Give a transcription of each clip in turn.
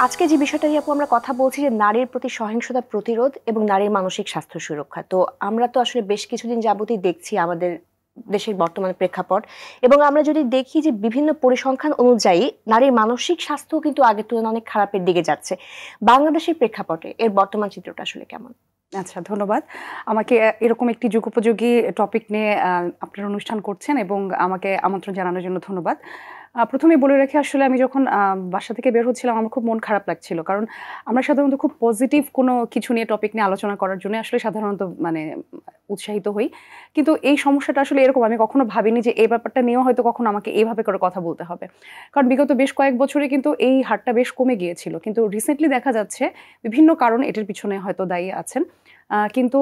আজকে যে বিষয়টা নিয়ে আপু আমরা কথা বলছি যে নারীর প্রতি সহিংসতা প্রতিরোধ এবং নারীর মানসিক স্বাস্থ্য সুরক্ষা। তো আমরা তো আসলে বেশ কিছুদিন যাবতই দেখছি আমাদের দেশের বর্তমান প্রেক্ষাপট, এবং আমরা যদি দেখি যে বিভিন্ন পরিসংখ্যান অনুযায়ী নারীর মানসিক স্বাস্থ্য কিন্তু আগের তুলনায় অনেক খারাপের দিকে যাচ্ছে। বাংলাদেশের প্রেক্ষাপটে এর বর্তমান চিত্রটা আসলে কেমন? আচ্ছা, ধন্যবাদ। আমাকে এরকম একটি যুগোপযোগী টপিক নিয়ে আপনারা অনুষ্ঠান করছেন এবং আমাকে আমন্ত্রণ জানানোর জন্য ধন্যবাদ। প্রথমেই বলে রাখি, আসলে আমি যখন বাসা থেকে বের হচ্ছিলাম আমার খুব মন খারাপ লাগছিল। কারণ আমরা সাধারণত খুব পজিটিভ কোনো কিছু নিয়ে টপিক নিয়ে আলোচনা করার জন্য আসলে সাধারণত উৎসাহিত হই। কিন্তু এই সমস্যাটা আসলে এরকম আমি কখনো ভাবিনি যে এই ব্যাপারটা নিয়েও হয়তো কখনো আমাকে এভাবে করে কথা বলতে হবে। কারণ বিগত বেশ কয়েক বছরে কিন্তু এই হারটা বেশ কমে গিয়েছিল। কিন্তু রিসেন্টলি দেখা যাচ্ছে বিভিন্ন কারণ এটার পিছনে হয়তো দায়ী আছেন। কিন্তু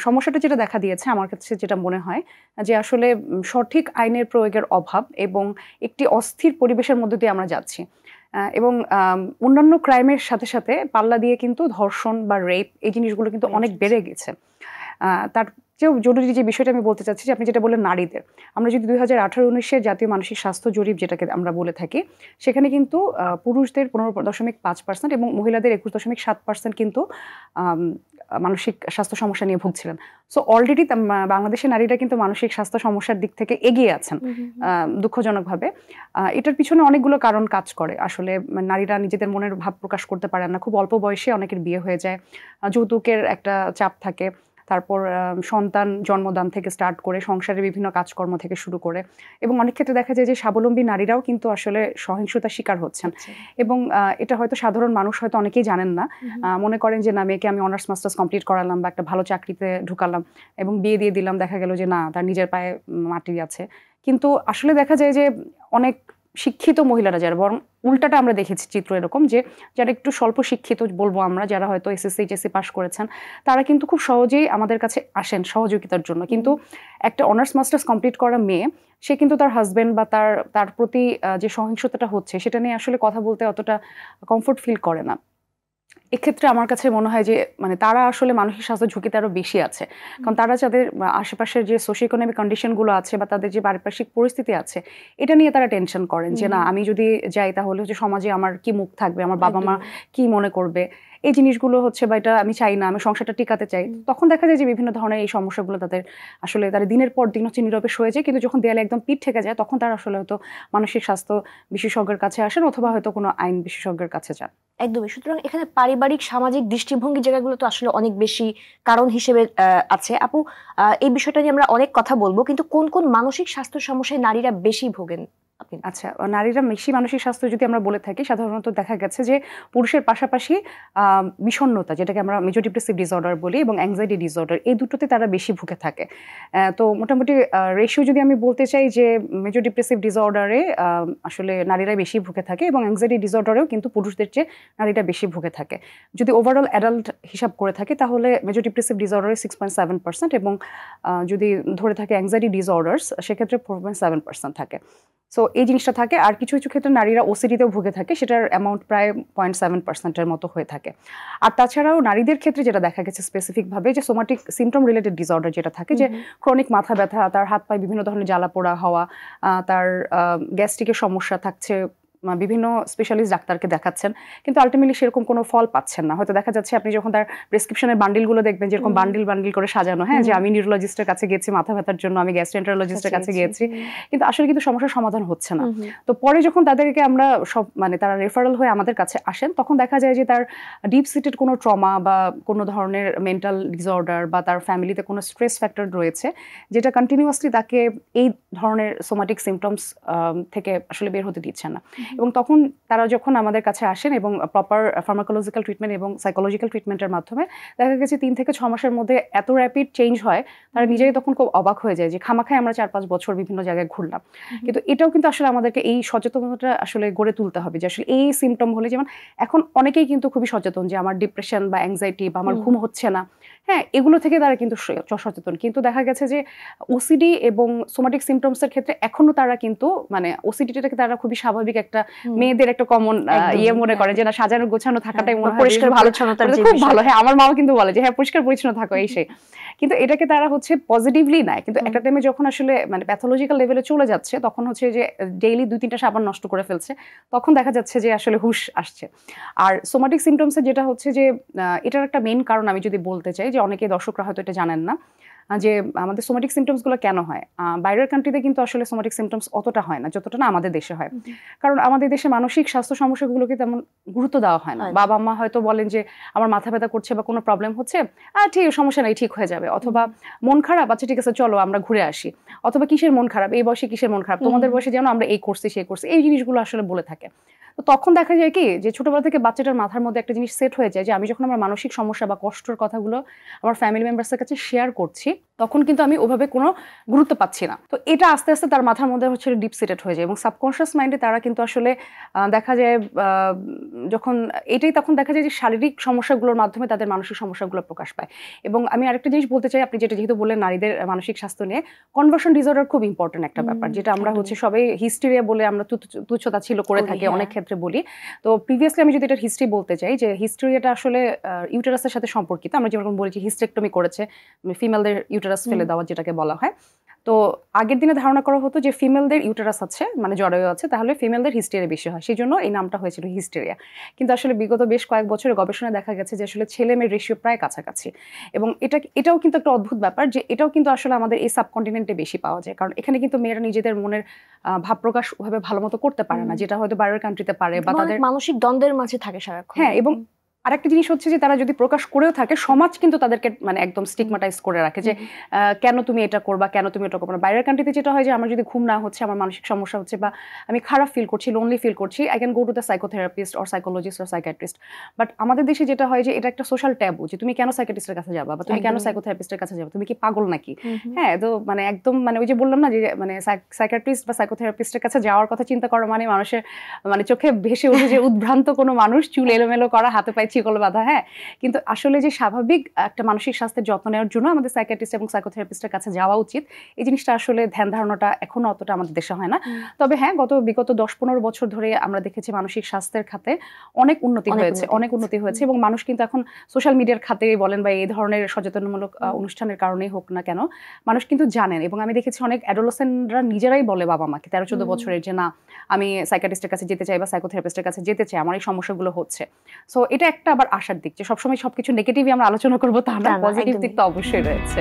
সমস্যাটা যেটা দেখা দিয়েছে আমার কাছে যেটা মনে হয় যে আসলে সঠিক আইনের প্রয়োগের অভাব এবং একটি অস্থির পরিবেশের মধ্যে দিয়ে আমরা যাচ্ছি। এবং অন্যান্য ক্রাইমের সাথে সাথে পাল্লা দিয়ে কিন্তু ধর্ষণ বা রেপ এই জিনিসগুলো কিন্তু অনেক বেড়ে গেছে। তার চেয়েও জরুরি যে বিষয়টা আমি বলতে চাচ্ছি যে আপনি যেটা বললেন নারীদের, আমরা যদি 2018-19 জাতীয় মানসিক স্বাস্থ্য জরিপ যেটাকে আমরা বলে থাকি, সেখানে কিন্তু পুরুষদের 15.5% এবং মহিলাদের 21.7% কিন্তু মানসিক স্বাস্থ্য সমস্যা নিয়ে ভুগছিলেন। সো অলরেডি বাংলাদেশের নারীরা কিন্তু মানসিক স্বাস্থ্য সমস্যার দিক থেকে এগিয়ে আছেন দুঃখজনকভাবে। এটার পিছনে অনেকগুলো কারণ কাজ করে। আসলে নারীরা নিজেদের মনের ভাব প্রকাশ করতে পারেন না, খুব অল্প বয়সে অনেকের বিয়ে হয়ে যায়, যৌতুকের একটা চাপ থাকে, তারপর সন্তান জন্মদান থেকে স্টার্ট করে সংসারের বিভিন্ন কাজকর্ম থেকে শুরু করে, এবং অনেক ক্ষেত্রে দেখা যায় যে স্বাবলম্বী নারীরাও কিন্তু আসলে সহিংসতার শিকার হচ্ছেন। এবং এটা হয়তো সাধারণ মানুষ হয়তো অনেকেই জানেন না, মনে করেন যে না, মেয়েকে আমি অনার্স মাস্টার্স কমপ্লিট করালাম বা একটা ভালো চাকরিতে ঢুকালাম এবং বিয়ে দিয়ে দিলাম, দেখা গেল যে না, তার নিজের পায়ে মাটি আছে। কিন্তু আসলে দেখা যায় যে অনেক শিক্ষিত মহিলারা যারা, বরং উল্টাটা আমরা দেখেছি চিত্র এরকম যে যারা একটু স্বল্প শিক্ষিত বলবো আমরা, যারা হয়তো এসএসসি এইচএসসি পাস করেছেন, তারা কিন্তু খুব সহজেই আমাদের কাছে আসেন সহযোগিতার জন্য। কিন্তু একটা অনার্স মাস্টার্স কমপ্লিট করা মেয়ে, সে কিন্তু তার হাজবেন্ড বা তার প্রতি যে সহিংসতাটা হচ্ছে সেটা নিয়ে আসলে কথা বলতে অতটা কমফোর্ট ফিল করে না। এক্ষেত্রে আমার কাছে মনে হয় যে তারা আসলে মানসিক স্বাস্থ্য ঝুঁকিতে আরো বেশি আছে। কারণ তারা যাদের আশেপাশের যে সোশিও ইকোনমিক কন্ডিশনগুলো আছে বা তাদের যে পারিপার্শ্বিক পরিস্থিতি আছে, এটা নিয়ে তারা টেনশন করেন যে না, আমি যদি যাই তাহলে হচ্ছে সমাজে আমার কি মুখ থাকবে, আমার বাবা মা কি মনে করবে, এই জিনিসগুলো হচ্ছে বা এটা আমি চাই না, আমি সংসারটা টিকাতে চাই। তখন দেখা যায় যে বিভিন্ন ধরনের এই সমস্যাগুলো তাদের আসলে তারা দিনের পর দিন হচ্ছে নীরবে সয়ে যায়। কিন্তু যখন দেয়ালে একদম পিঠ ঠেকে যায় তখন তারা আসলে হয়তো মানসিক স্বাস্থ্য বিশেষজ্ঞের কাছে আসেন অথবা হয়তো কোনো আইন বিশেষজ্ঞের কাছে যান। একদমই। সুতরাং এখানে পারিবারিক সামাজিক দৃষ্টিভঙ্গি জায়গাগুলো তো আসলে অনেক বেশি কারণ হিসেবে আছে। আপু, এই বিষয়টা নিয়ে আমরা অনেক কথা বলবো, কিন্তু কোন কোন মানসিক স্বাস্থ্য সমস্যায় নারীরা বেশি ভোগেন? আচ্ছা, নারীরা বেশি মানসিক স্বাস্থ্য যদি আমরা বলে থাকি, সাধারণত দেখা গেছে যে পুরুষের পাশাপাশি বিষণ্ণতা, যেটাকে আমরা মেজর ডিপ্রেসিভ ডিসঅর্ডার বলি, এবং অ্যাংজাইটি ডিসঅর্ডার, এই দুটোতে তারা বেশি ভুগে থাকে। তো মোটামুটি রেশিও যদি আমি বলতে চাই যে মেজর ডিপ্রেসিভ ডিসঅর্ডারে আসলে নারীরাই বেশি ভুগে থাকে এবং অ্যাংজাইটি ডিসঅর্ডারেও কিন্তু পুরুষদের চেয়ে নারীরা বেশি ভুগে থাকে। যদি ওভারঅল অ্যাডাল্ট হিসাব করে থাকে তাহলে মেজর ডিপ্রেসিভ ডিসঅর্ডারে 6.7% এবং যদি ধরে থাকে অ্যাংজাইটি ডিসঅর্ডার্স সেক্ষেত্রে 4.7% থাকে। সো এই জিনিসটা থাকে। আর কিছু কিছু ক্ষেত্রে নারীরা ওসিডিতেও ভুগে থাকে, সেটার অ্যামাউন্ট প্রায় 0.7%-এর মতো হয়ে থাকে। আর তাছাড়াও নারীদের ক্ষেত্রে যেটা দেখা গেছে স্পেসিফিকভাবে, যে সোমাটিক সিমটম রিলেটেড ডিসঅর্ডার যেটা থাকে, যে ক্রনিক মাথা ব্যথা, তার হাত পায়ে বিভিন্ন ধরনের জ্বালা পোড়া হওয়া, তার গ্যাস্ট্রিকের সমস্যা থাকছে, বিভিন্ন স্পেশালিস্ট ডাক্তারকে দেখাচ্ছেন, কিন্তু আলটিমেটলি সেরকম কোনো ফল পাচ্ছেন না। হয়তো দেখা যাচ্ছে আপনি যখন তার প্রেসক্রিপশনের বান্ডিলগুলো দেখবেন, যেরকম বান্ডিল বান্ডিল করে সাজানো, হ্যাঁ, যে আমি নিউরোলজিস্টের কাছে গেছি মাথা ব্যথার জন্য, আমি গ্যাস্ট্রোএন্টারোলজিস্টের কাছে গিয়েছি, কিন্তু আসলে কিন্তু সমস্যার সমাধান হচ্ছে না। তো পরে যখন তাদেরকে আমরা সব তারা রেফারেল হয়ে আমাদের কাছে আসেন, তখন দেখা যায় যে তার ডিপ সিটেড কোনো ট্রমা বা কোনো ধরনের মেন্টাল ডিসঅর্ডার বা তার ফ্যামিলিতে কোনো স্ট্রেস ফ্যাক্টর রয়েছে, যেটা কন্টিনিউয়াসলি তাকে এই ধরনের সোমাটিক সিমটমস থেকে আসলে বের হতে দিচ্ছে না। এবং তখন তারা যখন আমাদের কাছে আসেন এবং প্রপার ফার্মাকোলজিক্যাল ট্রিটমেন্ট এবং সাইকোলজিক্যাল ট্রিটমেন্টের মাধ্যমে দেখা গেছে 3 থেকে 6 মাসের মধ্যে এত র্যাপিড চেঞ্জ হয়, তারা নিজেই তখন খুব অবাক হয়ে যায় যে খামাখায় আমরা 4-5 বছর বিভিন্ন জায়গায় ঘুরলাম। কিন্তু এটাও কিন্তু আসলে আমাদেরকে এই সচেতনতা আসলে গড়ে তুলতে হবে যে আসলে এই সিমটম হলে, যেমন এখন অনেকেই কিন্তু খুবই সচেতন যে আমার ডিপ্রেশন বা অ্যাংজাইটি বা আমার ঘুম হচ্ছে না, হ্যাঁ, এগুলো থেকে তারা কিন্তু সচেতন। কিন্তু দেখা গেছে যে ওসিডি এবং সোমাটিক সিমটমসের ক্ষেত্রে এখনো তারা কিন্তু ওসিডিটাকে তারা খুবই স্বাভাবিক একটা মেয়েদের একটা কমন মনে করে যে না, সাজানো গোছানো থাকাটাই মনে হয় পরিষ্কার ভালো, খুব ভালো। হ্যাঁ, আমার মাও কিন্তু বলে যে হ্যাঁ, পরিষ্কার পরিচ্ছন্ন থাকো এই সেই। কিন্তু এটাকে তারা হচ্ছে পজিটিভলি নেয়, কিন্তু একটা টাইমে যখন আসলে মানে প্যাথোলজিক্যাল লেভেলে চলে যাচ্ছে তখন হচ্ছে যে ডেইলি 2-3টা সাবান নষ্ট করে ফেলছে, তখন দেখা যাচ্ছে যে আসলে হুশ আসছে। আর সোমাটিক সিমটমসে যেটা হচ্ছে যে এটার একটা মেইন কারণ আমি যদি বলতে চাই, যে অনেকে দর্শকরা হয়তো এটা জানেন না যে আমাদের সোমাটিক সিমটমসগুলো কেন হয়। বাইরের কান্ট্রিতে কিন্তু আসলে সোমাটিক সিমটমস অতটা হয় না যতটা না আমাদের দেশে হয়, কারণ আমাদের দেশে মানসিক স্বাস্থ্য সমস্যাগুলোকে তেমন গুরুত্ব দেওয়া হয় না। বাবা মা হয়তো বলেন যে আমার মাথা ব্যথা করছে বা কোনো প্রবলেম হচ্ছে, ঠিক সমস্যা নাই, ঠিক হয়ে যাবে, অথবা মন খারাপ, আচ্ছা ঠিক আছে চলো আমরা ঘুরে আসি, অথবা কিসের মন খারাপ, এই বয়সে কিসের মন খারাপ, তোমাদের বয়সে যেন আমরা এই করছি সেই করছি, এই জিনিসগুলো আসলে বলে থাকে। তো তখন দেখা যায় কি যে ছোটবেলা থেকে বাচ্চাটার মাথার মধ্যে একটা জিনিস সেট হয়ে যায় যে আমি যখন আমার মানসিক সমস্যা বা কষ্টের কথাগুলো আমার ফ্যামিলি মেম্বার্সের কাছে শেয়ার করছি তখন কিন্তু আমি ওভাবে কোনো গুরুত্ব পাচ্ছি না। তো এটা আস্তে আস্তে তার মাথার মধ্যে হচ্ছে ডিপ সিটেড হয়ে যায় এবং সাবকনশিয়াস মাইন্ডে তারা কিন্তু আসলে দেখা যায় যখন এটাই তখন দেখা যায় যে শারীরিক সমস্যাগুলোর মাধ্যমে তাদের মানসিক সমস্যাগুলো প্রকাশ পায়। এবং আমি আরেকটা জিনিস বলতে চাই, আপনি যেটা যেহেতু বললেন নারীদের মানসিক স্বাস্থ্য নিয়ে, কনভার্সন ডিসঅর্ডার খুব ইম্পর্টেন্ট একটা ব্যাপার, যেটা আমরা হচ্ছে সবাই হিস্টেরিয়া বলে আমরা তুচ্ছতা ছিল করে থাকি অনেক ক্ষেত্রে বলি। তো প্রিভিয়াসলি আমি যদি এটার হিস্ট্রি বলতে চাই, যে হিস্টেরিয়াটা আসলে ইউটেরাসের সাথে সম্পর্কিত। আমরা যেরকম বলেছি হিস্টেরেক্টমি করেছে, ফিমেলদের ইউটেরাস ফেলে দেওয়া যেটাকে বলা হয়। তো আগের দিনে ধারণা করা হতো যে ফিমেলদের ইউটেরাস আছে মানে জরায়ু আছে, তাহলে ফিমেলদের হিস্টেরিয়া বেশি হয়, সেই জন্য এই নামটা হয়েছিল হিস্টেরিয়া। কিন্তু আসলে বিগত বেশ কয়েক বছরের গবেষণায় দেখা গেছে যে আসলে ছেলে মেয়ের রেশিও প্রায় কাছাকাছি। এবং এটাও কিন্তু একটা অদ্ভুত ব্যাপার যে এটাও কিন্তু আসলে আমাদের এই সাবকন্টিনেন্টে বেশি পাওয়া যায়, কারণ এখানে কিন্তু মেয়েরা নিজেদের মনের ভাব প্রকাশ ওভাবে ভালো মতো করতে পারে না, যেটা হয়তো বাইরের কান্ট্রিতে পারে, বা তাদের মানসিক দ্বন্দ্বের মাঝে থাকে সারাক্ষণ। হ্যাঁ, এবং আরেকটা জিনিস হচ্ছে যে তারা যদি প্রকাশ করেও থাকে সমাজ কিন্তু তাদেরকে মানে একদম স্টিগমাটাইজ করে রাখে যে কেন তুমি এটা করবা, কেন তুমি এটা করবা না। বাইরের কান্ট্রিতে যেটা হয় যে আমার যদি ঘুম না হচ্ছে, আমার মানসিক সমস্যা হচ্ছে, বা আমি খারাপ ফিল করছি, লোনলি ফিল করছি, I can go to the psychotherapist or psychologist or psychiatrist. But আমাদের দেশে যেটা হয় যে এটা একটা সোশ্যাল ট্যাবু, যে তুমি কেন সাইকিয়াট্রিস্টের কাছে যাবা, বা তুমি কেন সাইকোথেরাপিস্টের কাছে যাবা, তুমি কি পাগল নাকি? হ্যাঁ, তো মানে একদম মানে ওই যে বললাম না যে মানে সাইকিয়াট্রিস্ট বা সাইকোথেরাপিস্টের কাছে যাওয়ার কথা চিন্তা করা মানে মানুষের মানে চোখে ভেসে ওঠে যে উদ্ভ্রান্ত কোনো মানুষ, চুল এলোমেলো করা, হাতে পায়ে চিকল বাঁধা। হ্যাঁ, কিন্তু আসলে যে স্বাভাবিক একটা মানসিক স্বাস্থ্যের যত্ন নেওয়ার জন্য আমাদের সাইকিয়াট্রিস্ট এবং সাইকোথেরাপিস্টের কাছে যাওয়া উচিত, এই জিনিসটা আসলে ধ্যান ধারণাটা এখনো অতটা আমাদের দেশে হয় না। তবে হ্যাঁ, বিগত 10-15 বছর ধরে আমরা দেখেছি মানসিক স্বাস্থ্যের খাতে অনেক উন্নতি হয়েছে এবং মানুষ কিন্তু এখন সোশ্যাল মিডিয়ার খাতে বলেন বা এই ধরনের সচেতনমূলক অনুষ্ঠানের কারণেই হোক না কেন, মানুষ কিন্তু জানেন। এবং আমি দেখেছি অনেক অ্যাডোলেসেন্টরা নিজেরাই বলে বাবা মাকে 13-14 বছরের যে না আমি সাইকিয়াট্রিস্টের কাছে যেতে চাই বা সাইকোথেরাপিস্টের কাছে যেতে চাই, আমার এই সমস্যাগুলো হচ্ছে। সো এটা একটা আবার আশার দিক যে সবসময় সবকিছু নেগেটিভই আমরা আলোচনা করবো তা না, পজিটিভ দিক তো অবশ্যই রয়েছে।